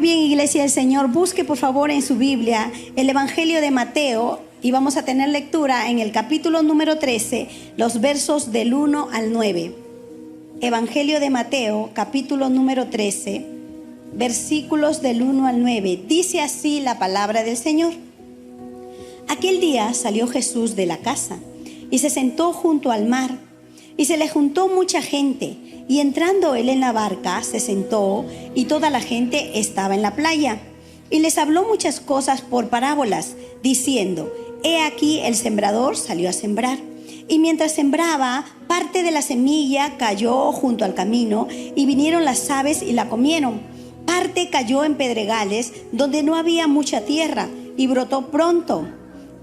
bien, Iglesia del Señor, busque por favor en su Biblia el Evangelio de Mateo y vamos a tener lectura en el capítulo número 13, los versos del 1 al 9. Evangelio de Mateo, capítulo número 13, versículos del 1 al 9. Dice así la palabra del Señor. Aquel día salió Jesús de la casa y se sentó junto al mar, y se le juntó mucha gente, y entrando él en la barca se sentó, y toda la gente estaba en la playa, y les habló muchas cosas por parábolas, diciendo: He aquí el sembrador salió a sembrar, y mientras sembraba, parte de la semilla cayó junto al camino, y vinieron las aves y la comieron. Parte cayó en pedregales, donde no había mucha tierra, y brotó pronto,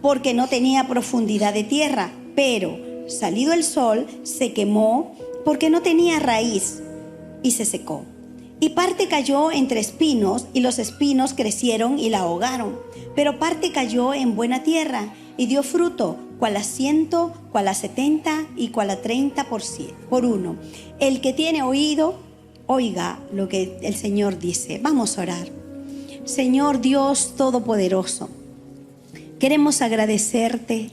porque no tenía profundidad de tierra, pero salido el sol se quemó, porque no tenía raíz, y se secó. Y parte cayó entre espinos, y los espinos crecieron y la ahogaron. Pero parte cayó en buena tierra, y dio fruto, cual a 100, cual a 70, y cual a 30 por uno. El que tiene oído, oiga lo que el Señor dice. Vamos a orar. Señor Dios Todopoderoso, queremos agradecerte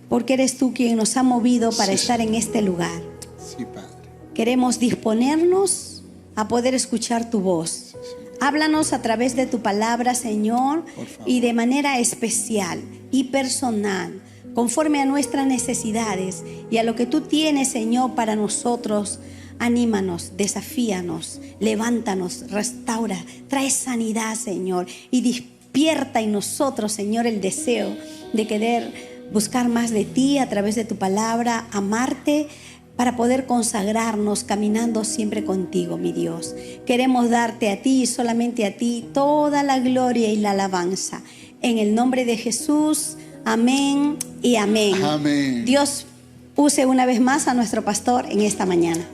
porque eres tú quien nos ha movido para estar en este lugar. Sí, Padre. Queremos disponernos a poder escuchar tu voz. Háblanos a través de tu palabra, Señor, y de manera especial y personal, conforme a nuestras necesidades y a lo que tú tienes, Señor, para nosotros. Anímanos, desafíanos, levántanos, restaura, trae sanidad, Señor, y despierta en nosotros, Señor, el deseo de querer buscar más de ti a través de tu palabra, amarte, para poder consagrarnos caminando siempre contigo, mi Dios. Queremos darte a ti y solamente a ti toda la gloria y la alabanza. En el nombre de Jesús, amén y amén. Amén. Dios use una vez más a nuestro pastor en esta mañana.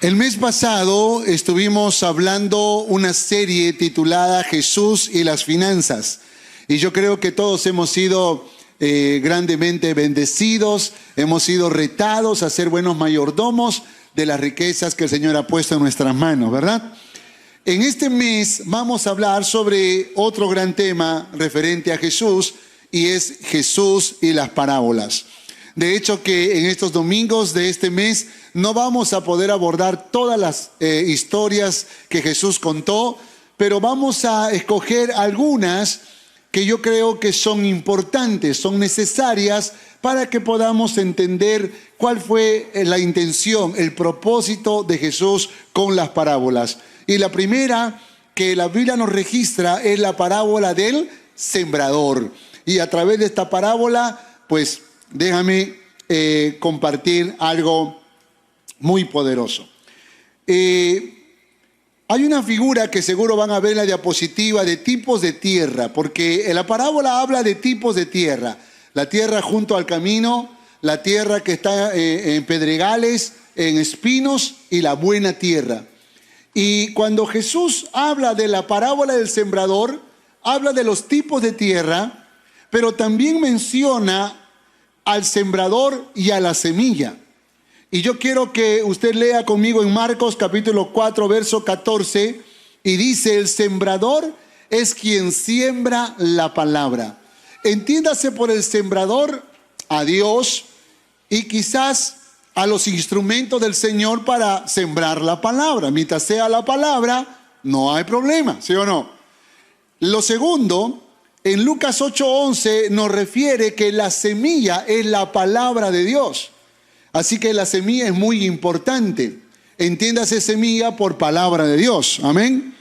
El mes pasado estuvimos hablando una serie titulada Jesús y las finanzas. Y yo creo que todos hemos sido grandemente bendecidos, hemos sido retados a ser buenos mayordomos de las riquezas que el Señor ha puesto en nuestras manos, ¿verdad? En este mes vamos a hablar sobre otro gran tema referente a Jesús, y es Jesús y las parábolas. De hecho, que en estos domingos de este mes no vamos a poder abordar todas las historias que Jesús contó, pero vamos a escoger algunas que yo creo que son importantes, son necesarias para que podamos entender cuál fue la intención, el propósito de Jesús con las parábolas. Y la primera que la Biblia nos registra es la parábola del sembrador. Y a través de esta parábola, pues déjame compartir algo muy poderoso. Hay una figura que seguro van a ver en la diapositiva de tipos de tierra, porque en la parábola habla de tipos de tierra. La tierra junto al camino, la tierra que está en pedregales, en espinos, y la buena tierra. Y cuando Jesús habla de la parábola del sembrador, habla de los tipos de tierra, pero también menciona al sembrador y a la semilla. Y yo quiero que usted lea conmigo en Marcos capítulo 4, verso 14, y dice: el sembrador es quien siembra la palabra. Entiéndase por el sembrador a Dios y quizás a los instrumentos del Señor para sembrar la palabra. Mientras sea la palabra, no hay problema, ¿sí o no? Lo segundo, en Lucas 8:11 nos refiere que la semilla es la palabra de Dios. Así que la semilla es muy importante. Entiéndase semilla por palabra de Dios. Amén.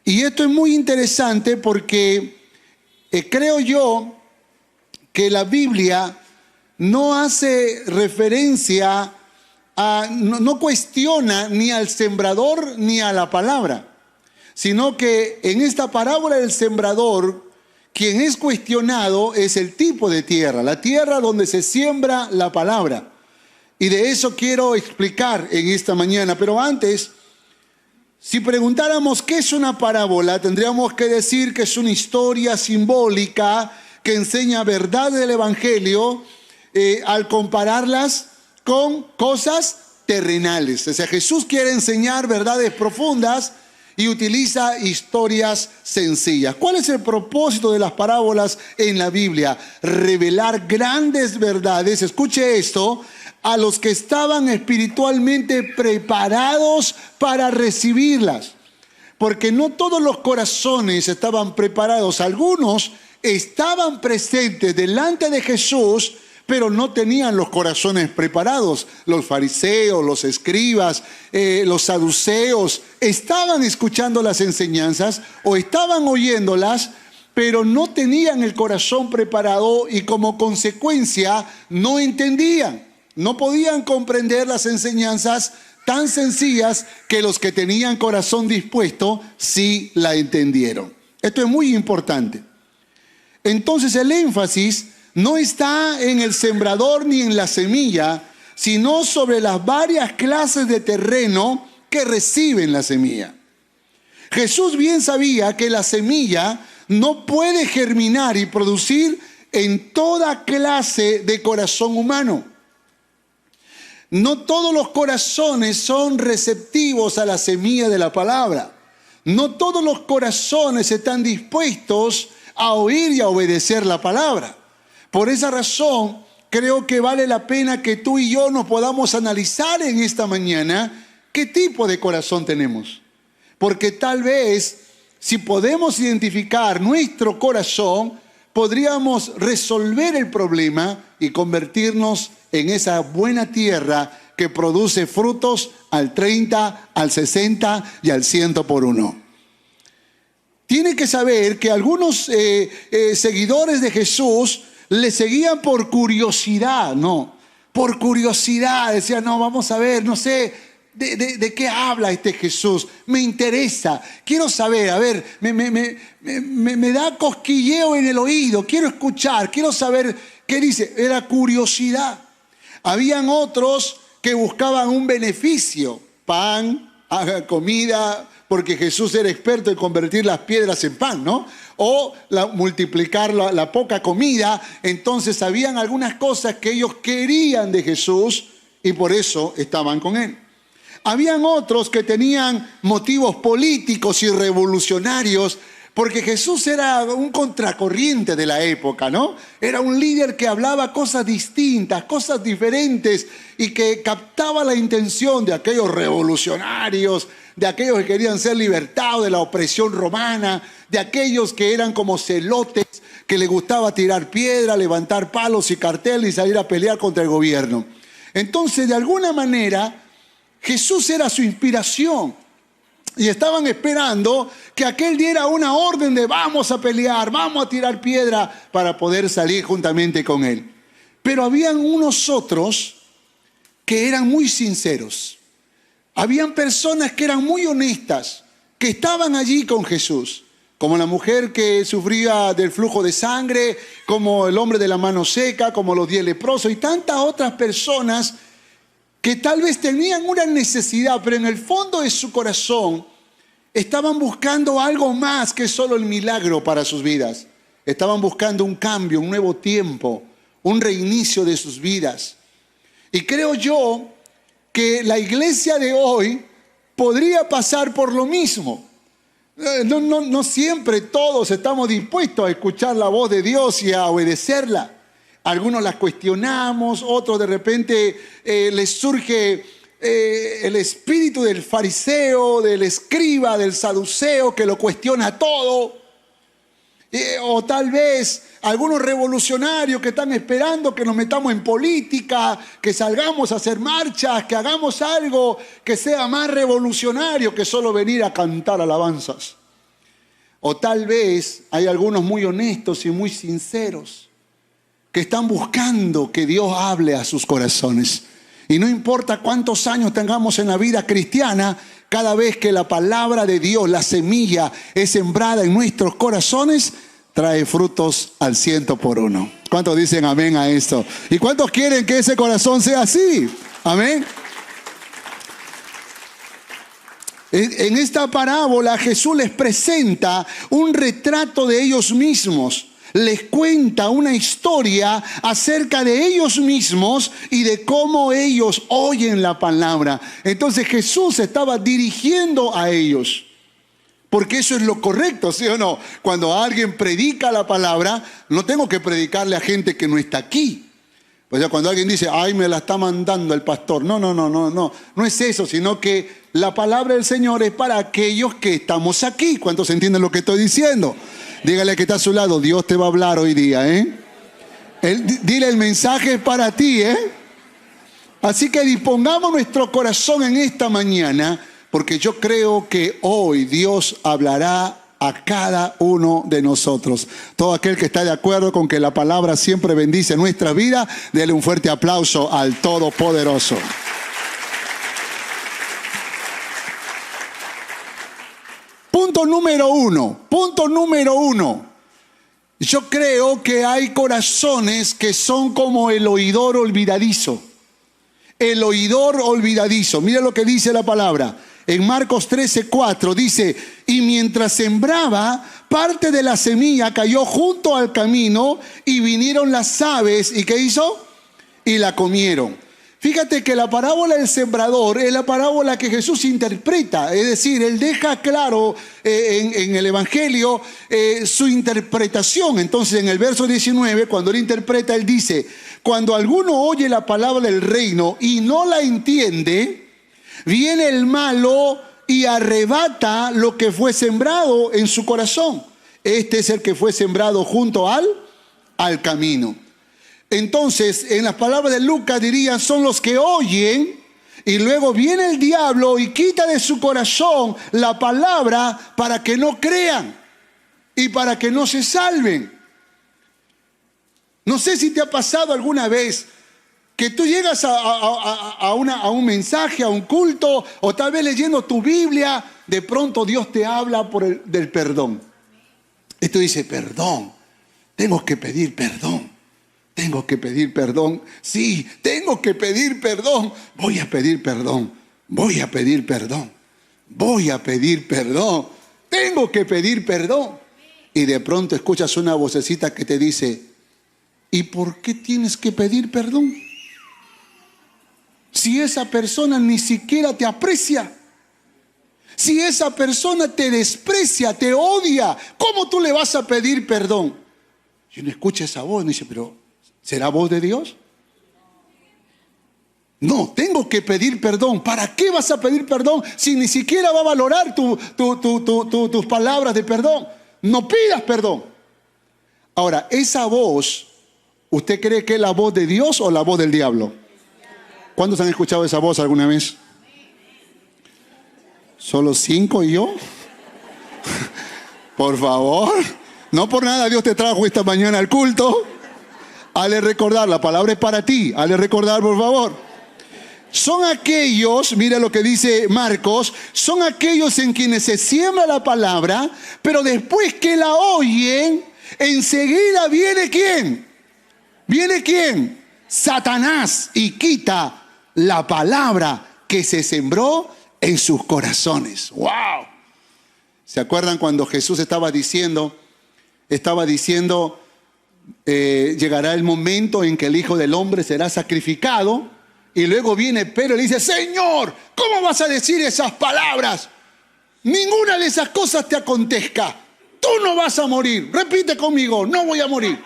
Y esto es muy interesante porque creo yo que la Biblia no hace referencia a, no cuestiona ni al sembrador ni a la palabra, sino que en esta parábola del sembrador, quien es cuestionado es el tipo de tierra, la tierra donde se siembra la palabra. Y de eso quiero explicar en esta mañana. Pero antes, si preguntáramos qué es una parábola, tendríamos que decir que es una historia simbólica que enseña verdad del Evangelio al compararlas con cosas terrenales. O sea, Jesús quiere enseñar verdades profundas y utiliza historias sencillas. ¿Cuál es el propósito de las parábolas en la Biblia? Revelar grandes verdades, escuche esto, a los que estaban espiritualmente preparados para recibirlas. Porque no todos los corazones estaban preparados. Algunos estaban presentes delante de Jesús, pero no tenían los corazones preparados. Los fariseos, los escribas, los saduceos estaban escuchando las enseñanzas o estaban oyéndolas, pero no tenían el corazón preparado y como consecuencia no entendían. No podían comprender las enseñanzas tan sencillas que los que tenían corazón dispuesto sí la entendieron. Esto es muy importante. Entonces el énfasis no está en el sembrador ni en la semilla, sino sobre las varias clases de terreno que reciben la semilla. Jesús bien sabía que la semilla no puede germinar y producir en toda clase de corazón humano. No todos los corazones son receptivos a la semilla de la palabra. No todos los corazones están dispuestos a oír y a obedecer la palabra. Por esa razón, creo que vale la pena que tú y yo nos podamos analizar en esta mañana qué tipo de corazón tenemos. Porque tal vez, si podemos identificar nuestro corazón, podríamos resolver el problema y convertirnos en esa buena tierra que produce frutos al 30, al 60 y al 100 por uno. Tiene que saber que algunos seguidores de Jesús le seguían por curiosidad, ¿no? Por curiosidad, decían, no, vamos a ver, no sé, ¿de qué habla este Jesús? Me interesa, quiero saber, a ver, me da cosquilleo en el oído, quiero escuchar, quiero saber qué dice. Era curiosidad. Habían otros que buscaban un beneficio, pan, comida, porque Jesús era experto en convertir las piedras en pan, ¿no? O multiplicar la poca comida. Entonces habían algunas cosas que ellos querían de Jesús y por eso estaban con él. Habían otros que tenían motivos políticos y revolucionarios, porque Jesús era un contracorriente de la época, ¿no? Era un líder que hablaba cosas distintas, cosas diferentes y que captaba la intención de aquellos revolucionarios, de aquellos que querían ser libertados de la opresión romana, de aquellos que eran como celotes, que les gustaba tirar piedra, levantar palos y carteles y salir a pelear contra el gobierno. Entonces, de alguna manera, Jesús era su inspiración. Y estaban esperando que aquel diera una orden de vamos a pelear, vamos a tirar piedra para poder salir juntamente con él. Pero habían unos otros que eran muy sinceros. Habían personas que eran muy honestas, que estaban allí con Jesús. Como la mujer que sufría del flujo de sangre, como el hombre de la mano seca, como los 10 leprosos y tantas otras personas que tal vez tenían una necesidad, pero en el fondo de su corazón estaban buscando algo más que solo el milagro para sus vidas. Estaban buscando un cambio, un nuevo tiempo, un reinicio de sus vidas. Y creo yo que la iglesia de hoy podría pasar por lo mismo. No siempre todos estamos dispuestos a escuchar la voz de Dios y a obedecerla. Algunos las cuestionamos, otros de repente les surge el espíritu del fariseo, del escriba, del saduceo que lo cuestiona todo. O tal vez algunos revolucionarios que están esperando que nos metamos en política, que salgamos a hacer marchas, que hagamos algo que sea más revolucionario que solo venir a cantar alabanzas. O tal vez hay algunos muy honestos y muy sinceros que están buscando que Dios hable a sus corazones. Y no importa cuántos años tengamos en la vida cristiana, cada vez que la palabra de Dios, la semilla, es sembrada en nuestros corazones, trae frutos al 100 por uno. ¿Cuántos dicen amén a esto? ¿Y cuántos quieren que ese corazón sea así? Amén. En esta parábola Jesús les presenta un retrato de ellos mismos. les cuenta una historia acerca de ellos mismos y de cómo ellos oyen la palabra. Entonces Jesús estaba dirigiendo a ellos, porque eso es lo correcto, ¿sí o no? Cuando alguien predica la palabra, no tengo que predicarle a gente que no está aquí. O sea, cuando alguien dice, ay, me la está mandando el pastor. No es eso, sino que la palabra del Señor es para aquellos que estamos aquí. ¿Cuántos entienden lo que estoy diciendo? Dígale que está a su lado, Dios te va a hablar hoy día, Dile, el mensaje es para ti, Así que dispongamos nuestro corazón en esta mañana, porque yo creo que hoy Dios hablará a cada uno de nosotros. Todo aquel que está de acuerdo con que la palabra siempre bendice nuestra vida, dele un fuerte aplauso al Todopoderoso. Punto número uno. Yo creo que hay corazones que son como el oidor olvidadizo. El oidor olvidadizo. Mira lo que dice la palabra. En Marcos 13:4 dice, y mientras sembraba, parte de la semilla cayó junto al camino y vinieron las aves. ¿Y qué hizo? Y la comieron. Fíjate que la parábola del sembrador es la parábola que Jesús interpreta. Es decir, Él deja claro en el Evangelio su interpretación. Entonces en el verso 19, cuando Él interpreta, Él dice, cuando alguno oye la palabra del reino y no la entiende, viene el malo y arrebata lo que fue sembrado en su corazón. Este es el que fue sembrado junto al camino. Entonces, en las palabras de Lucas dirían, son los que oyen y luego viene el diablo y quita de su corazón la palabra para que no crean y para que no se salven. No sé si te ha pasado alguna vez que tú llegas a un mensaje, a un culto, o tal vez leyendo tu Biblia, de pronto Dios te habla del perdón. Y tú dices, perdón, tengo que pedir perdón. Tengo que pedir perdón. Sí, tengo que pedir perdón. Voy a pedir perdón. Voy a pedir perdón. Voy a pedir perdón. Tengo que pedir perdón. Y de pronto escuchas una vocecita que te dice, ¿y por qué tienes que pedir perdón? Si esa persona ni siquiera te aprecia, si esa persona te desprecia, te odia, ¿cómo tú le vas a pedir perdón? Y uno escucha esa voz y me dice, pero ¿será voz de Dios? No, tengo que pedir perdón. ¿Para qué vas a pedir perdón si ni siquiera va a valorar tus palabras de perdón? No pidas perdón. Ahora, esa voz, ¿usted cree que es la voz de Dios o la voz del diablo? ¿Cuántos han escuchado esa voz alguna vez? ¿Solo 5 y yo? Por favor. No por nada Dios te trajo esta mañana al culto. Hazle recordar, la palabra es para ti. Hazle recordar, por favor. Son aquellos, mira lo que dice Marcos, son aquellos en quienes se siembra la palabra, pero después que la oyen, enseguida viene ¿quién? ¿Viene quién? Satanás, y quita la palabra que se sembró en sus corazones. ¡Wow! ¿Se acuerdan cuando Jesús estaba diciendo, llegará el momento en que el Hijo del Hombre será sacrificado? Y luego viene Pedro y le dice, Señor, ¿cómo vas a decir esas palabras? Ninguna de esas cosas te acontezca. Tú no vas a morir. Repite conmigo, no voy a morir.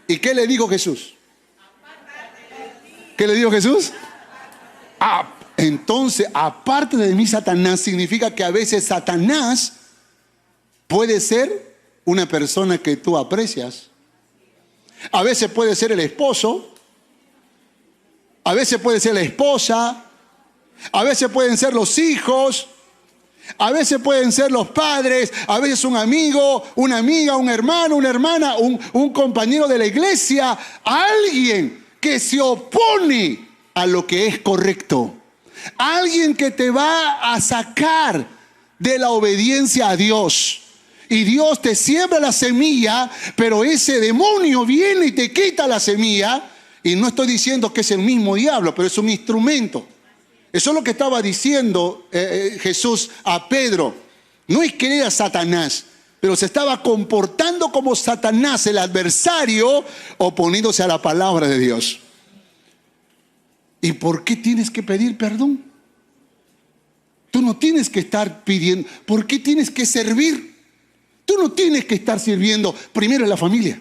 ¿Y qué le dijo Jesús? ¿Qué le dijo Jesús? Entonces, aparte de mí, Satanás, significa que a veces Satanás puede ser una persona que tú aprecias. A veces puede ser el esposo. A veces puede ser la esposa. A veces pueden ser los hijos. A veces pueden ser los padres. A veces un amigo, una amiga, un hermano, una hermana, un compañero de la iglesia. Alguien que se opone a lo que es correcto. Alguien que te va a sacar de la obediencia a Dios. Y Dios te siembra la semilla, pero ese demonio viene y te quita la semilla. Y no estoy diciendo que es el mismo diablo, pero es un instrumento. Eso es lo que estaba diciendo Jesús a Pedro. No es que era Satanás, pero se estaba comportando como Satanás, el adversario, oponiéndose a la palabra de Dios. ¿Y por qué tienes que pedir perdón? Tú no tienes que estar pidiendo. ¿Por qué tienes que servir? Tú no tienes que estar sirviendo primero en la familia.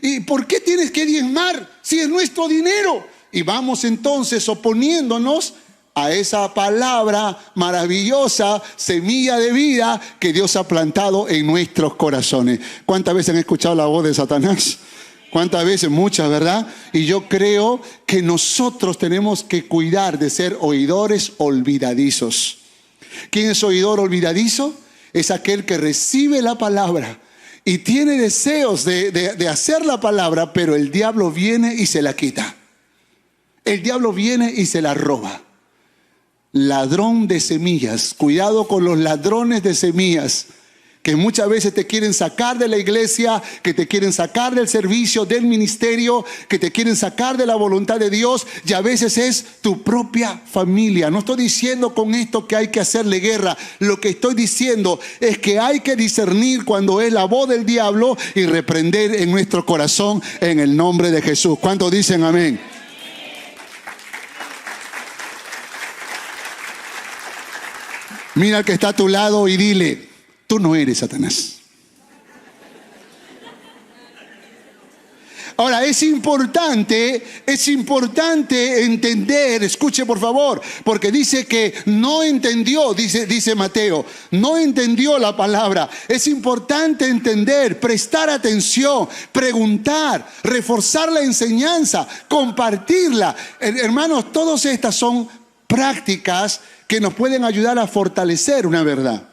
¿Y por qué tienes que diezmar si es nuestro dinero? Y vamos entonces oponiéndonos a esa palabra maravillosa, semilla de vida que Dios ha plantado en nuestros corazones. ¿Cuántas veces han escuchado la voz de Satanás? ¿Cuántas veces? Muchas, ¿verdad? Y yo creo que nosotros tenemos que cuidar de ser oidores olvidadizos. ¿Quién es oidor olvidadizo? Es aquel que recibe la palabra y tiene deseos de hacer la palabra, pero el diablo viene y se la quita. El diablo viene y se la roba. Ladrón de semillas. Cuidado con los ladrones de semillas, que muchas veces te quieren sacar de la iglesia, que te quieren sacar del servicio, del ministerio, que te quieren sacar de la voluntad de Dios, y a veces es tu propia familia. No estoy diciendo con esto que hay que hacerle guerra. Lo que estoy diciendo es que hay que discernir cuando es la voz del diablo y reprender en nuestro corazón en el nombre de Jesús. ¿Cuántos dicen amén? Mira al que está a tu lado y dile: tú no eres Satanás. Ahora, es importante entender, escuche por favor, porque dice que no entendió, dice Mateo, no entendió la palabra. Es importante entender, prestar atención, preguntar, reforzar la enseñanza, compartirla. Hermanos, todas estas son prácticas que nos pueden ayudar a fortalecer una verdad.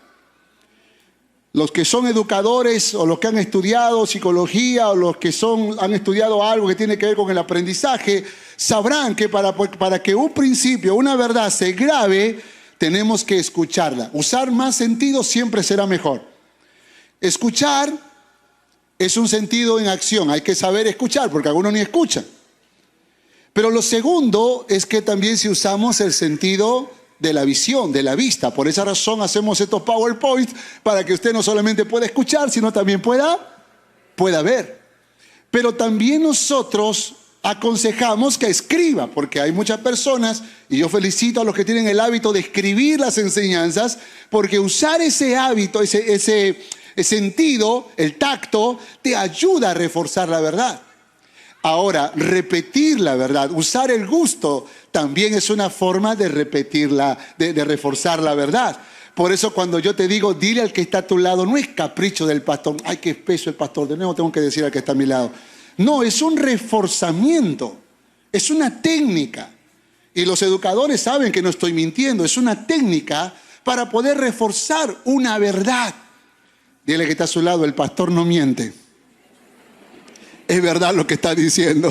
Los que son educadores o los que han estudiado psicología o los que han estudiado algo que tiene que ver con el aprendizaje, sabrán que para que un principio, una verdad se grabe, tenemos que escucharla. Usar más sentido siempre será mejor. Escuchar es un sentido en acción. Hay que saber escuchar porque algunos ni escuchan. Pero lo segundo es que también si usamos el sentido de la visión, de la vista. Por esa razón hacemos estos PowerPoints para que usted no solamente pueda escuchar, sino también pueda ver. Pero también nosotros aconsejamos que escriba, porque hay muchas personas, y yo felicito a los que tienen el hábito de escribir las enseñanzas, porque usar ese hábito, ese sentido, el tacto, te ayuda a reforzar la verdad. Ahora, repetir la verdad, usar el gusto, también es una forma de repetirla, de reforzar la verdad. Por eso cuando yo te digo, dile al que está a tu lado, no es capricho del pastor. Ay, qué espeso el pastor, de nuevo tengo que decir al que está a mi lado. No, es un reforzamiento, es una técnica. Y los educadores saben que no estoy mintiendo, es una técnica para poder reforzar una verdad. Dile al que está a su lado, el pastor no miente. Es verdad lo que está diciendo.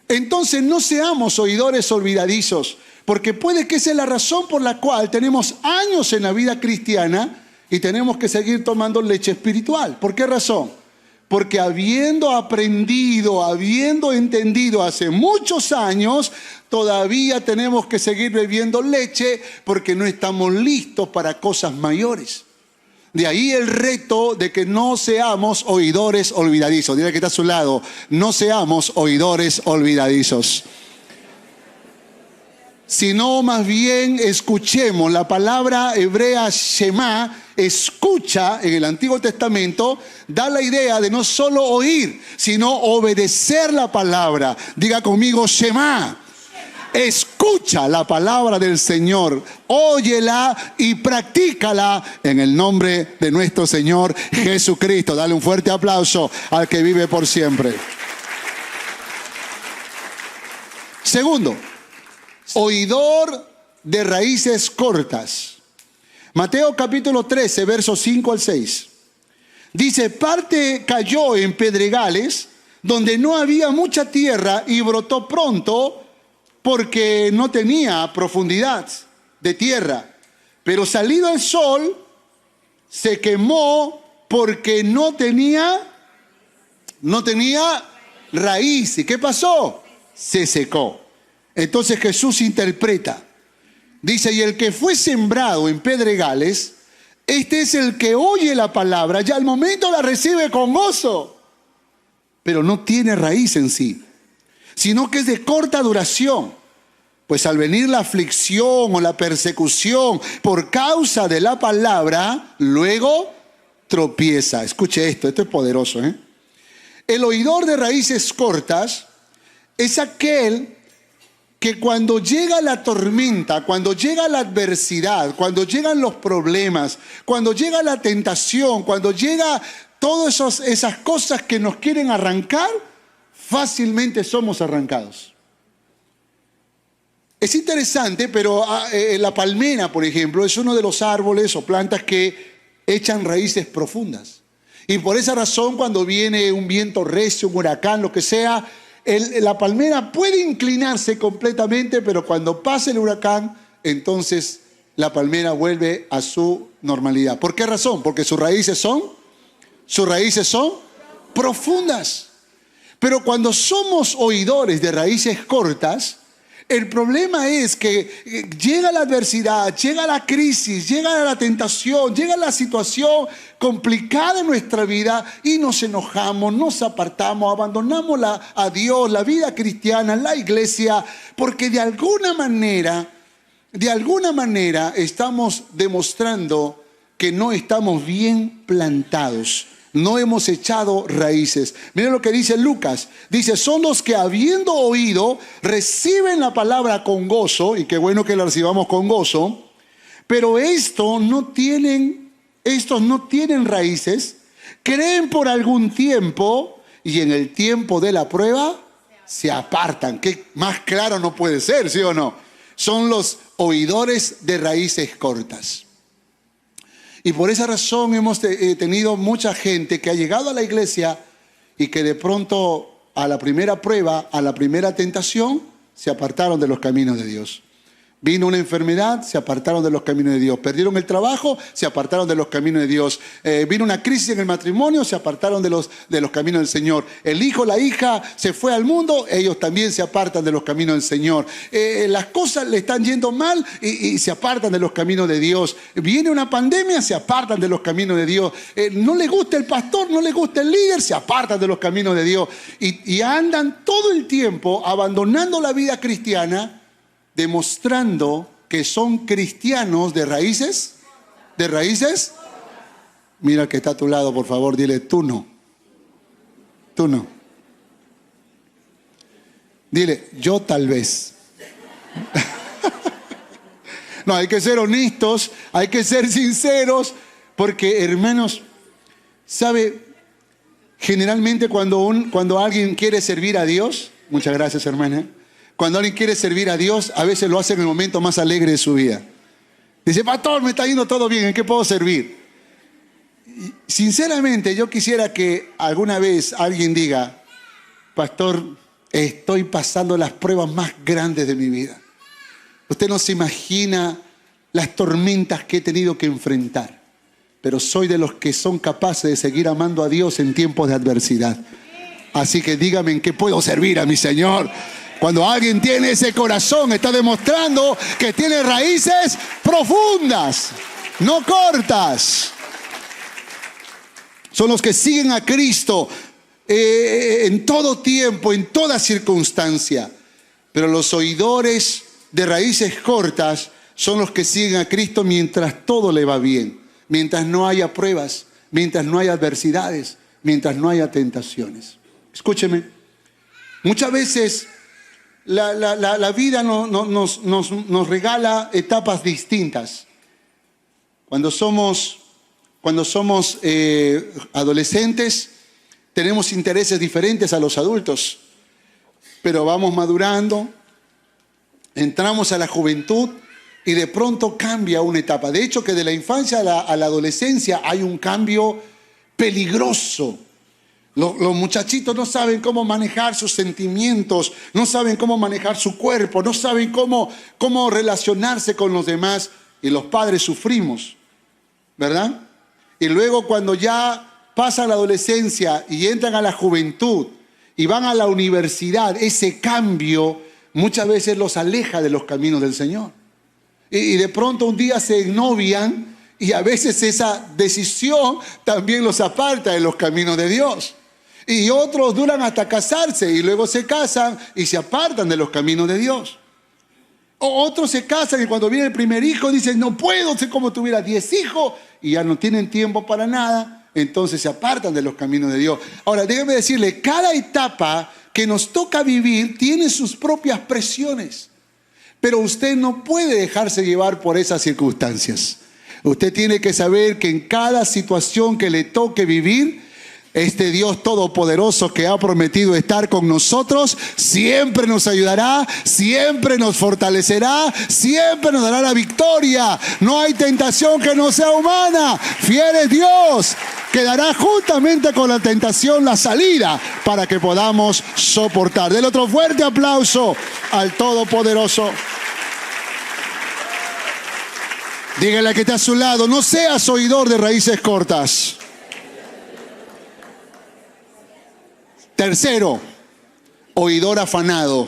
Entonces no seamos oidores olvidadizos, porque puede que esa es la razón por la cual tenemos años en la vida cristiana y tenemos que seguir tomando leche espiritual. ¿Por qué razón? Porque habiendo aprendido, habiendo entendido hace muchos años, todavía tenemos que seguir bebiendo leche porque no estamos listos para cosas mayores. De ahí el reto de que no seamos oidores olvidadizos. Dile que está a su lado, no seamos oidores olvidadizos. Sino más bien escuchemos. La palabra hebrea Shema, escucha, en el Antiguo Testamento, da la idea de no solo oír, sino obedecer la palabra. Diga conmigo, Shema. Escucha la palabra del Señor, óyela y practícala en el nombre de nuestro Señor Jesucristo. Dale un fuerte aplauso al que vive por siempre. Segundo, oidor de raíces cortas. Mateo capítulo 13, versos 5 al 6. Dice, parte cayó en pedregales donde no había mucha tierra y brotó pronto, porque no tenía profundidad de tierra. Pero salido el sol, se quemó porque no tenía raíz. ¿Y qué pasó? Se secó. Entonces Jesús interpreta. Dice, y el que fue sembrado en pedregales, Este es el que oye la palabra y al momento la recibe con gozo, pero no tiene raíz en sí, sino que es de corta duración. Pues al venir la aflicción o la persecución por causa de la palabra, luego tropieza. Escuche esto es poderoso, ¿eh? El oidor de raíces cortas es aquel que cuando llega la tormenta, cuando llega la adversidad, cuando llegan los problemas, cuando llega la tentación, cuando llega todas esas cosas que nos quieren arrancar, fácilmente somos arrancados. Es interesante, pero la palmera, por ejemplo, es uno de los árboles o plantas que echan raíces profundas. Y por esa razón, cuando viene un viento recio, un huracán, lo que sea, la palmera puede inclinarse completamente, pero cuando pasa el huracán, entonces la palmera vuelve a su normalidad. ¿Por qué razón? Porque sus raíces son profundas. Pero cuando somos oidores de raíces cortas, el problema es que llega la adversidad, llega la crisis, llega la tentación, llega la situación complicada en nuestra vida y nos enojamos, nos apartamos, abandonamos a Dios, la vida cristiana, la iglesia, porque de alguna manera estamos demostrando que no estamos bien plantados. No hemos echado raíces. Miren lo que dice Lucas. Dice, son los que habiendo oído, reciben la palabra con gozo, y qué bueno que la recibamos con gozo, pero estos no tienen raíces, creen por algún tiempo, y en el tiempo de la prueba se apartan. ¿Qué más claro no puede ser, sí o no? Son los oidores de raíces cortas. Y por esa razón hemos tenido mucha gente que ha llegado a la iglesia y que de pronto a la primera prueba, a la primera tentación, se apartaron de los caminos de Dios. Vino una enfermedad, se apartaron de los caminos de Dios. Perdieron el trabajo, se apartaron de los caminos de Dios. Vino una crisis en el matrimonio, se apartaron de los caminos del Señor. El hijo, la hija se fue al mundo, ellos también se apartan de los caminos del Señor. Las cosas le están yendo mal y se apartan de los caminos de Dios. Viene una pandemia, se apartan de los caminos de Dios. No les gusta el pastor, no les gusta el líder, se apartan de los caminos de Dios. Y andan todo el tiempo abandonando la vida cristiana, demostrando que son cristianos de raíces. ¿De raíces? Mira al que está a tu lado, por favor, dile, tú no. Tú no. Dile, yo tal vez. No, hay que ser honestos, hay que ser sinceros, porque, hermanos, ¿sabe? Generalmente cuando alguien quiere servir a Dios, muchas gracias, hermana. Cuando alguien quiere servir a Dios, a veces lo hace en el momento más alegre de su vida. Dice, pastor, me está yendo todo bien, ¿en qué puedo servir? Y, sinceramente, yo quisiera que alguna vez alguien diga, pastor, estoy pasando las pruebas más grandes de mi vida. Usted no se imagina las tormentas que he tenido que enfrentar, pero soy de los que son capaces de seguir amando a Dios en tiempos de adversidad. Así que dígame en qué puedo servir a mi Señor. Cuando alguien tiene ese corazón, está demostrando que tiene raíces profundas, no cortas. Son los que siguen a Cristo en todo tiempo, en toda circunstancia. Pero los oidores de raíces cortas son los que siguen a Cristo mientras todo le va bien, mientras no haya pruebas, mientras no haya adversidades, mientras no haya tentaciones. Escúcheme, muchas veces la vida nos regala etapas distintas. Cuando somos adolescentes, tenemos intereses diferentes a los adultos, pero vamos madurando, entramos a la juventud y de pronto cambia una etapa. De hecho, que de la infancia a la adolescencia hay un cambio peligroso. Los muchachitos no saben cómo manejar sus sentimientos, no saben cómo manejar su cuerpo, no saben cómo relacionarse con los demás, y los padres sufrimos, ¿verdad? Y luego cuando ya pasan la adolescencia y entran a la juventud y van a la universidad, ese cambio muchas veces los aleja de los caminos del Señor. Y de pronto un día se ennovian Y a veces esa decisión también los aparta de los caminos de Dios. Y otros duran hasta casarse y luego se casan y se apartan de los caminos de Dios. O otros se casan y cuando viene el primer hijo dicen, no puedo ser como tuviera 10 hijos, y ya no tienen tiempo para nada, entonces se apartan de los caminos de Dios. Ahora, déjeme decirle, cada etapa que nos toca vivir tiene sus propias presiones, pero usted no puede dejarse llevar por esas circunstancias. Usted tiene que saber que en cada situación que le toque vivir, este Dios todopoderoso que ha prometido estar con nosotros, siempre nos ayudará, siempre nos fortalecerá, siempre nos dará la victoria. No hay tentación que no sea humana. Fiel es Dios, que dará juntamente con la tentación la salida para que podamos soportar. Del otro fuerte aplauso al Todopoderoso. Dígale al que está a su lado, no seas oidor de raíces cortas. Tercero, oidor afanado.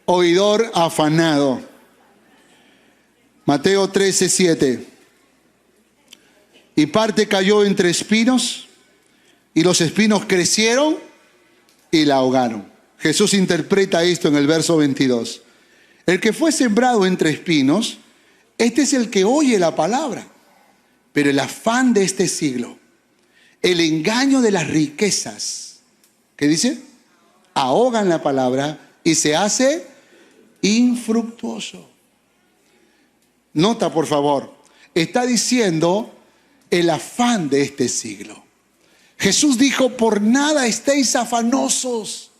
Oidor afanado. Mateo 13:7. Y parte cayó entre espinos, y los espinos crecieron y la ahogaron. Jesús interpreta esto en el verso 22. El que fue sembrado entre espinos, este es el que oye la palabra, pero el afán de este siglo, el engaño de las riquezas, ¿qué dice? Ahogan la palabra y se hace infructuoso. Nota, por favor, está diciendo el afán de este siglo. Jesús dijo, por nada estéis afanosos.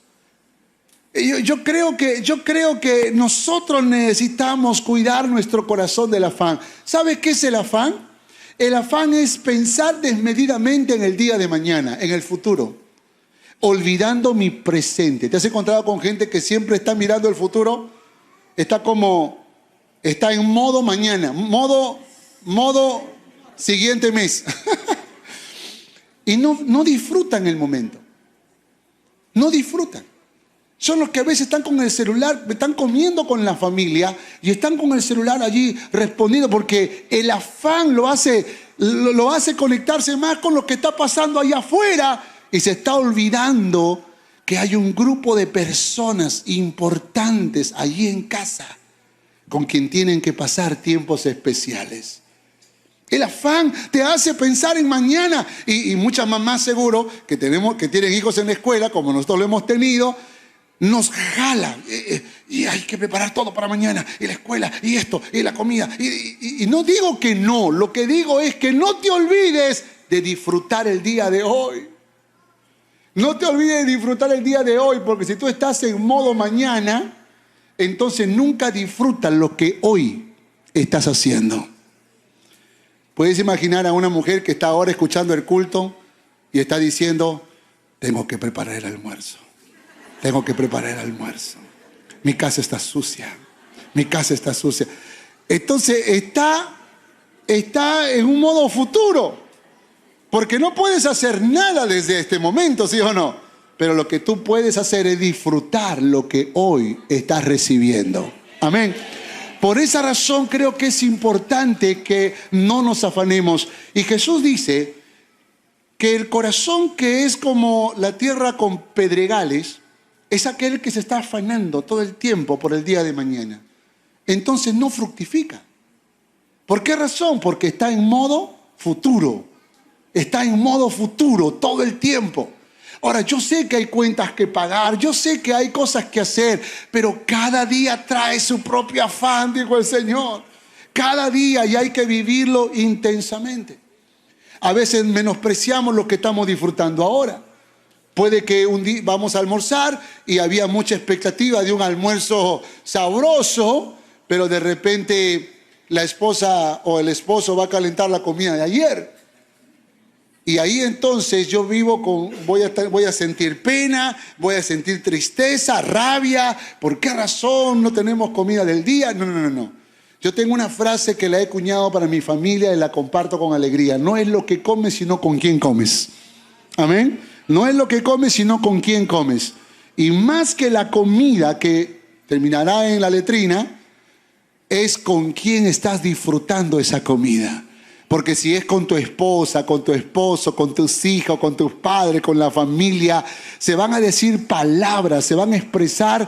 Yo creo que nosotros necesitamos cuidar nuestro corazón del afán. ¿Sabe qué es el afán? El afán es pensar desmedidamente en el día de mañana, en el futuro, olvidando mi presente. ¿Te has encontrado con gente que siempre está mirando el futuro? Está en modo mañana, modo siguiente mes. Y no disfrutan el momento. No disfrutan. Son los que a veces están con el celular, están comiendo con la familia y están con el celular allí respondiendo, porque el afán lo hace conectarse más con lo que está pasando allá afuera. Y se está olvidando que hay un grupo de personas importantes allí en casa con quien tienen que pasar tiempos especiales. El afán te hace pensar en mañana. Y muchas mamás seguro que tienen hijos en la escuela, como nosotros lo hemos tenido, nos jalan. Y hay que preparar todo para mañana. Y la escuela, y esto, y la comida. Y no digo que no. Lo que digo es que no te olvides de disfrutar el día de hoy. No te olvides de disfrutar el día de hoy, porque si tú estás en modo mañana, entonces nunca disfrutas lo que hoy estás haciendo. Puedes imaginar a una mujer que está ahora escuchando el culto y está diciendo, tengo que preparar el almuerzo. Tengo que preparar el almuerzo. Mi casa está sucia. Mi casa está sucia. Entonces está en un modo futuro. Porque no puedes hacer nada desde este momento, ¿sí o no? Pero lo que tú puedes hacer es disfrutar lo que hoy estás recibiendo. Amén. Por esa razón creo que es importante que no nos afanemos. Y Jesús dice que el corazón que es como la tierra con pedregales es aquel que se está afanando todo el tiempo por el día de mañana. Entonces no fructifica. ¿Por qué razón? Porque está en modo futuro. Está en modo futuro todo el tiempo. Ahora, yo sé que hay cuentas que pagar, yo sé que hay cosas que hacer, pero cada día trae su propio afán, dijo el Señor. Cada día, y hay que vivirlo intensamente. A veces menospreciamos lo que estamos disfrutando ahora. Puede que un día vamos a almorzar y había mucha expectativa de un almuerzo sabroso, pero de repente la esposa o el esposo va a calentar la comida de ayer. Y ahí entonces yo voy a sentir pena, voy a sentir tristeza, rabia. ¿Por qué razón no tenemos comida del día? No. Yo tengo una frase que la he cuñado para mi familia y la comparto con alegría. No es lo que comes, sino con quién comes. Amén. No es lo que comes, sino con quién comes. Y más que la comida que terminará en la letrina, es con quién estás disfrutando esa comida. Porque si es con tu esposa, con tu esposo, con tus hijos, con tus padres, con la familia, se van a decir palabras, se van a expresar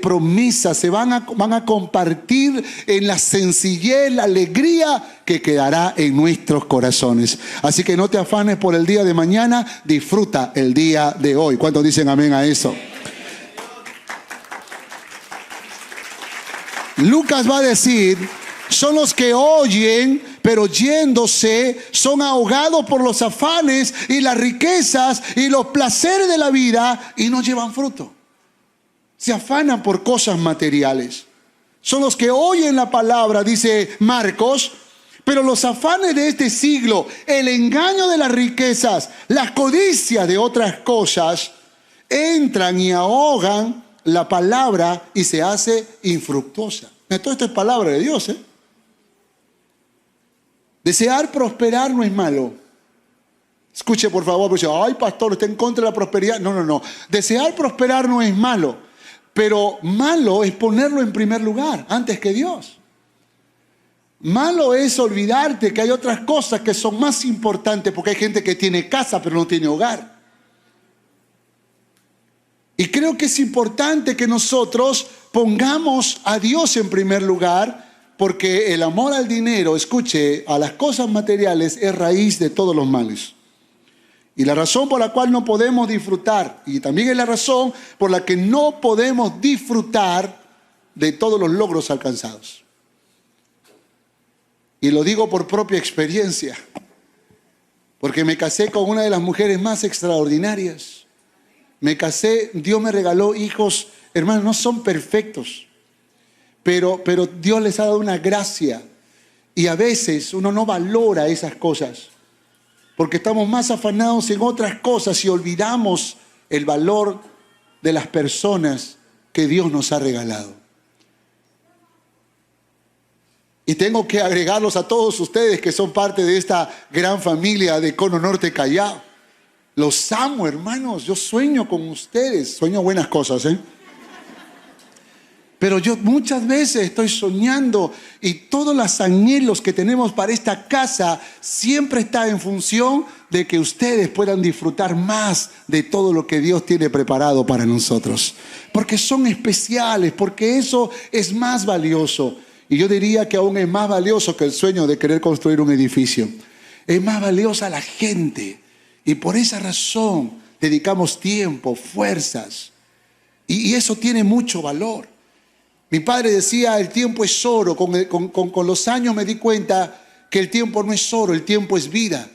promesas, van a compartir en la sencillez, la alegría que quedará en nuestros corazones. Así que no te afanes por el día de mañana, disfruta el día de hoy. ¿Cuántos dicen amén a eso? Lucas va a decir, son los que oyen, pero yéndose son ahogados por los afanes y las riquezas y los placeres de la vida y no llevan fruto. Se afanan por cosas materiales. Son los que oyen la palabra, dice Marcos, pero los afanes de este siglo, el engaño de las riquezas, las codicias de otras cosas, entran y ahogan la palabra y se hace infructuosa. Todo esto es palabra de Dios, ¿eh? Desear prosperar no es malo. Escuche por favor, porque ay pastor, está en contra de la prosperidad. No. Desear prosperar no es malo, pero malo es ponerlo en primer lugar antes que Dios. Malo es olvidarte que hay otras cosas que son más importantes, porque hay gente que tiene casa pero no tiene hogar. Y creo que es importante que nosotros pongamos a Dios en primer lugar, porque el amor al dinero, escuche, a las cosas materiales es raíz de todos los males. Y la razón por la cual no podemos disfrutar, y también es la razón por la que no podemos disfrutar de todos los logros alcanzados. Y lo digo por propia experiencia, porque me casé con una de las mujeres más extraordinarias. Me casé, Dios me regaló hijos, hermanos, no son perfectos. Pero Dios les ha dado una gracia y a veces uno no valora esas cosas porque estamos más afanados en otras cosas y olvidamos el valor de las personas que Dios nos ha regalado. Y tengo que agregarlos a todos ustedes que son parte de esta gran familia de Cono Norte Callao. Los amo, hermanos, yo sueño con ustedes, sueño buenas cosas, ¿eh? Pero yo muchas veces estoy soñando y todos los anhelos que tenemos para esta casa siempre está en función de que ustedes puedan disfrutar más de todo lo que Dios tiene preparado para nosotros. Porque son especiales, porque eso es más valioso. Y yo diría que aún es más valioso que el sueño de querer construir un edificio. Es más valiosa la gente. Y por esa razón dedicamos tiempo, fuerzas. Y eso tiene mucho valor. Mi padre decía, el tiempo es oro. Con los años me di cuenta que el tiempo no es oro, el tiempo es vida.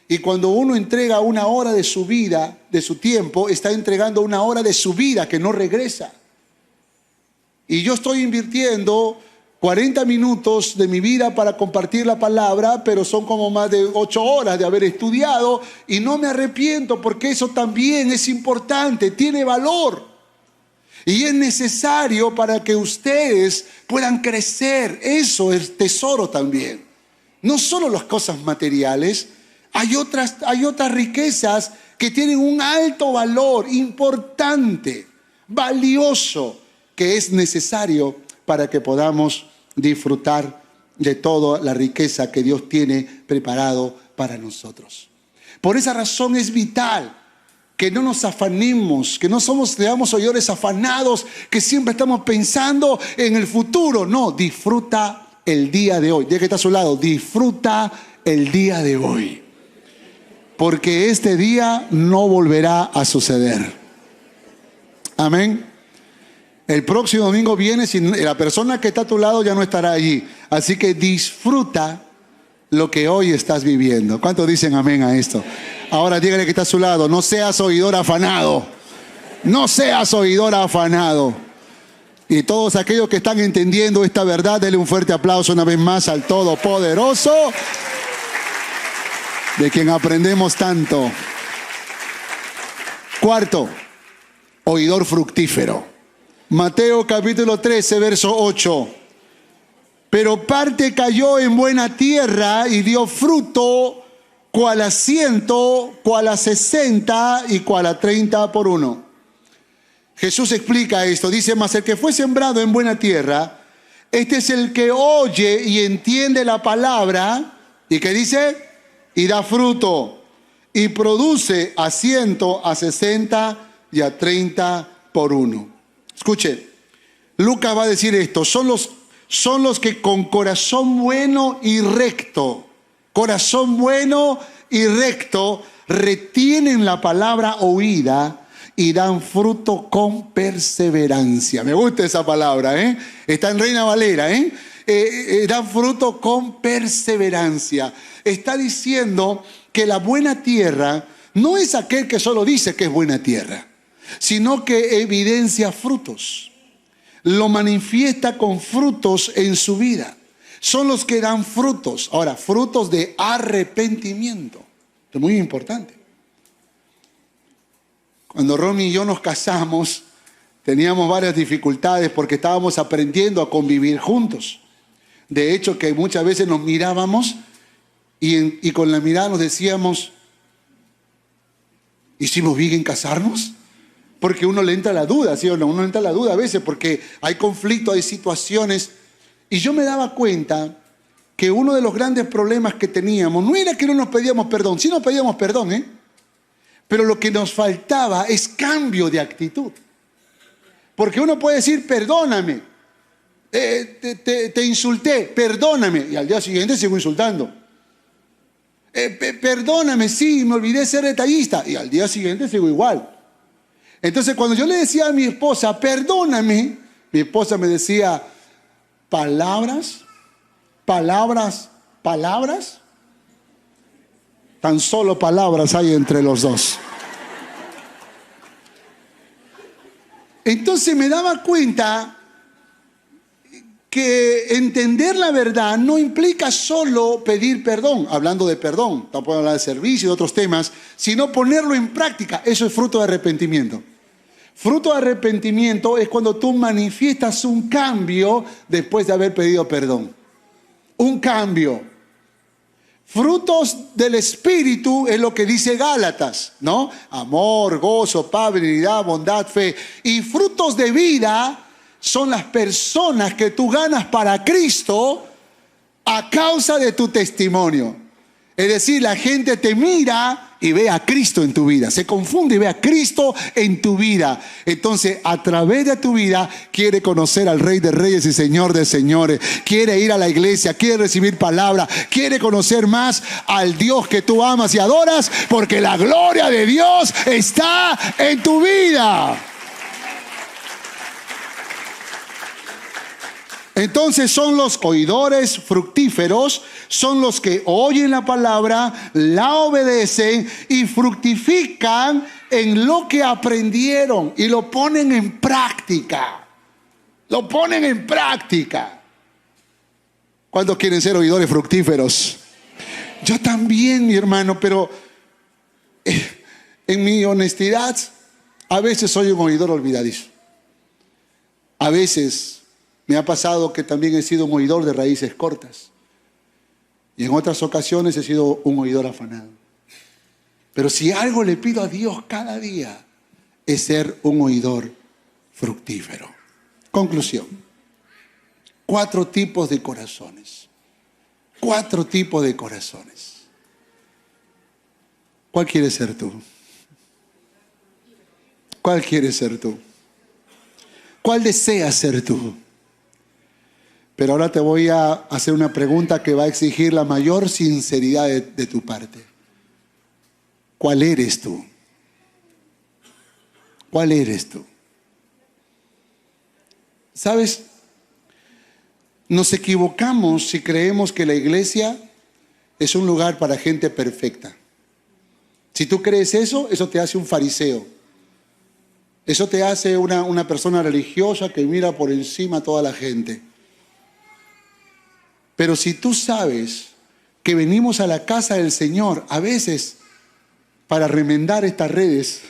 Y cuando uno entrega una hora de su vida, de su tiempo, está entregando una hora de su vida que no regresa. Y yo estoy invirtiendo 40 minutos de mi vida para compartir la palabra, pero son como más de 8 horas de haber estudiado y no me arrepiento porque eso también es importante, tiene valor. Y es necesario para que ustedes puedan crecer. Eso es tesoro también. No solo las cosas materiales, hay otras riquezas que tienen un alto valor, importante, valioso, que es necesario para que podamos disfrutar de toda la riqueza que Dios tiene preparado para nosotros. Por esa razón es vital que no nos afanemos, que no seamos oidores afanados, que siempre estamos pensando en el futuro. No, disfruta el día de hoy. Diga que está a su lado, disfruta el día de hoy. Porque este día no volverá a suceder. Amén. El próximo domingo viene y la persona que está a tu lado ya no estará allí. Así que disfruta lo que hoy estás viviendo. ¿Cuántos dicen amén a esto? Ahora dígale que está a su lado, no seas oidor afanado. No seas oidor afanado. Y todos aquellos que están entendiendo esta verdad, denle un fuerte aplauso una vez más al Todopoderoso, de quien aprendemos tanto. Cuarto, oidor fructífero. Mateo capítulo 13, verso 8. Pero parte cayó en buena tierra y dio fruto, cual a 100, cual a 60 y cual a 30 por uno. Jesús explica esto, dice, mas el que fue sembrado en buena tierra, este es el que oye y entiende la palabra ¿Y qué dice? Y da fruto. Y produce a 100, a 60 y a 30 por uno. Escuche, Lucas va a decir esto. Son los que con corazón bueno y recto, retienen la palabra oída y dan fruto con perseverancia. Me gusta esa palabra, ¿eh? Está en Reina Valera, ¿eh? Dan fruto con perseverancia. Está diciendo que la buena tierra no es aquel que solo dice que es buena tierra, sino que evidencia frutos. Lo manifiesta con frutos en su vida. Son los que dan frutos. Ahora, frutos de arrepentimiento. Es muy importante. Cuando Romy y yo nos casamos, teníamos varias dificultades porque estábamos aprendiendo a convivir juntos. De hecho, que muchas veces nos mirábamos y con la mirada nos decíamos, ¿hicimos bien en casarnos? Porque uno le entra la duda, ¿sí o no? Uno entra la duda a veces porque hay conflicto, hay situaciones. Y yo me daba cuenta que uno de los grandes problemas que teníamos no era que no nos pedíamos perdón, sí nos pedíamos perdón, ¿eh? Pero lo que nos faltaba es cambio de actitud. Porque uno puede decir, perdóname, te insulté, perdóname, y al día siguiente sigo insultando. Perdóname, sí, me olvidé ser detallista, y al día siguiente sigo igual. Entonces, cuando yo le decía a mi esposa, perdóname, mi esposa me decía, palabras. Tan solo palabras hay entre los dos. Entonces me daba cuenta que entender la verdad no implica solo pedir perdón, hablando de perdón, tampoco hablar de servicio y de otros temas, sino ponerlo en práctica. Eso es fruto de arrepentimiento. Fruto de arrepentimiento es cuando tú manifiestas un cambio después de haber pedido perdón. Un cambio. Frutos del Espíritu es lo que dice Gálatas, ¿no? Amor, gozo, paz, benignidad, bondad, fe. Y frutos de vida son las personas que tú ganas para Cristo a causa de tu testimonio. Es decir, la gente te mira y ve a Cristo en tu vida. Se confunde y ve a Cristo en tu vida. Entonces, a través de tu vida, quiere conocer al Rey de Reyes y Señor de Señores. Quiere ir a la iglesia, quiere recibir palabra, quiere conocer más al Dios que tú amas y adoras, porque la gloria de Dios está en tu vida. Entonces son los oidores fructíferos, son los que oyen la palabra, la obedecen y fructifican en lo que aprendieron y lo ponen en práctica. Lo ponen en práctica. ¿Cuántos quieren ser oidores fructíferos? Yo también, mi hermano, pero en mi honestidad, a veces soy un oidor olvidadizo. A veces me ha pasado que también he sido un oidor de raíces cortas. Y en otras ocasiones he sido un oidor afanado. Pero si algo le pido a Dios cada día, es ser un oidor fructífero. Conclusión. 4 tipos de corazones. 4 tipos de corazones. ¿Cuál quieres ser tú? ¿Cuál quieres ser tú? ¿Cuál deseas ser tú? Pero ahora te voy a hacer una pregunta que va a exigir la mayor sinceridad de tu parte. ¿Cuál eres tú? ¿Cuál eres tú? ¿Sabes? Nos equivocamos si creemos que la iglesia es un lugar para gente perfecta. Si tú crees eso, eso te hace un fariseo. Eso te hace una persona religiosa que mira por encima a toda la gente. Pero si tú sabes que venimos a la casa del Señor a veces para remendar estas redes,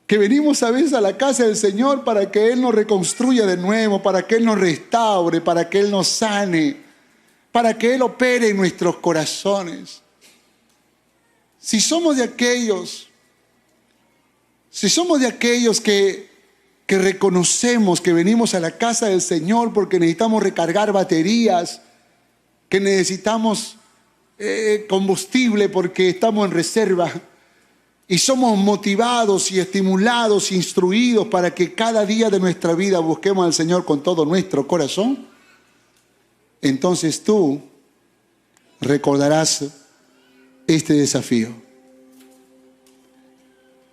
que venimos a veces a la casa del Señor para que Él nos reconstruya de nuevo, para que Él nos restaure, para que Él nos sane, para que Él opere en nuestros corazones. Si somos de aquellos que reconocemos que venimos a la casa del Señor porque necesitamos recargar baterías, que necesitamos combustible porque estamos en reserva. Y somos motivados y estimulados, instruidos para que cada día de nuestra vida busquemos al Señor con todo nuestro corazón. Entonces tú recordarás este desafío.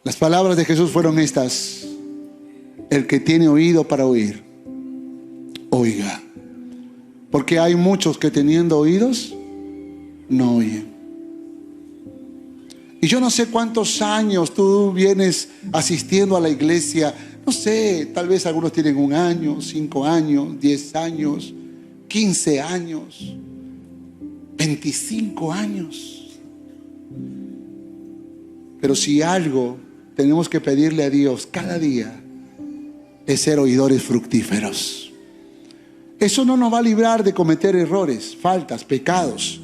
Las palabras de Jesús fueron estas: el que tiene oído para oír, oiga. Porque hay muchos que teniendo oídos, no oyen. Y yo no sé cuántos años tú vienes asistiendo a la iglesia. No sé, tal vez algunos tienen 1 año, 5 años, 10 años, 15 años, 25 años. Pero si algo tenemos que pedirle a Dios cada día es ser oidores fructíferos. Eso no nos va a librar de cometer errores, faltas, pecados.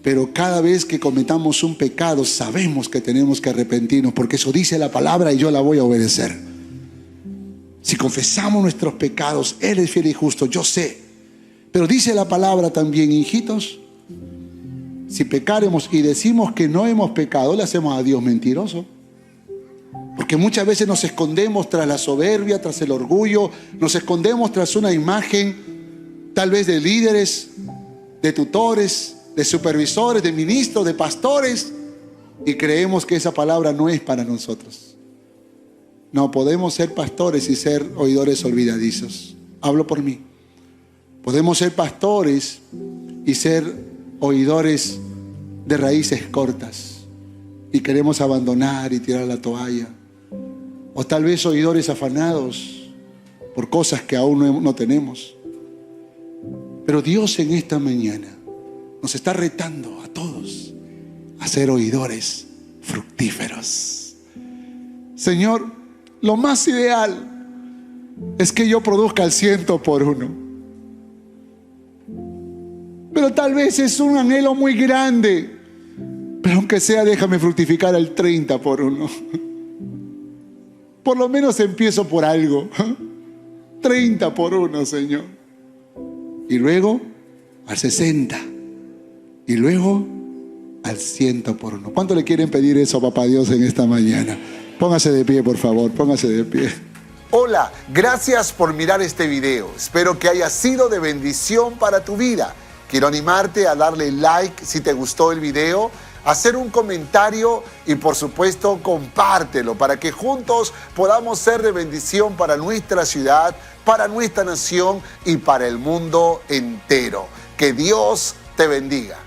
Pero cada vez que cometamos un pecado sabemos que tenemos que arrepentirnos, porque eso dice la palabra y yo la voy a obedecer. Si confesamos nuestros pecados, Él es fiel y justo, yo sé. Pero dice la palabra también, hijitos, si pecaremos y decimos que no hemos pecado, le hacemos a Dios mentiroso. Porque muchas veces nos escondemos tras la soberbia, tras el orgullo, nos escondemos tras una imagen tal vez de líderes, de tutores, de supervisores, de ministros, de pastores, y creemos que esa palabra no es para nosotros. No podemos ser pastores y ser oidores olvidadizos. Hablo por mí. Podemos ser pastores y ser oidores de raíces cortas y queremos abandonar y tirar la toalla. O tal vez oidores afanados por cosas que aún no tenemos. Pero Dios en esta mañana nos está retando a todos a ser oidores fructíferos. Señor, lo más ideal es que yo produzca el 100 por 1. Pero tal vez es un anhelo muy grande. Pero aunque sea, déjame fructificar al 30 por 1. Por lo menos empiezo por algo. 30 por 1, Señor. Y luego al 60. Y luego al 100 por 1. ¿Cuánto le quieren pedir eso a Papá Dios en esta mañana? Póngase de pie, por favor, póngase de pie. Hola, gracias por mirar este video. Espero que haya sido de bendición para tu vida. Quiero animarte a darle like si te gustó el video, hacer un comentario y por supuesto compártelo para que juntos podamos ser de bendición para nuestra ciudad, para nuestra nación y para el mundo entero. Que Dios te bendiga.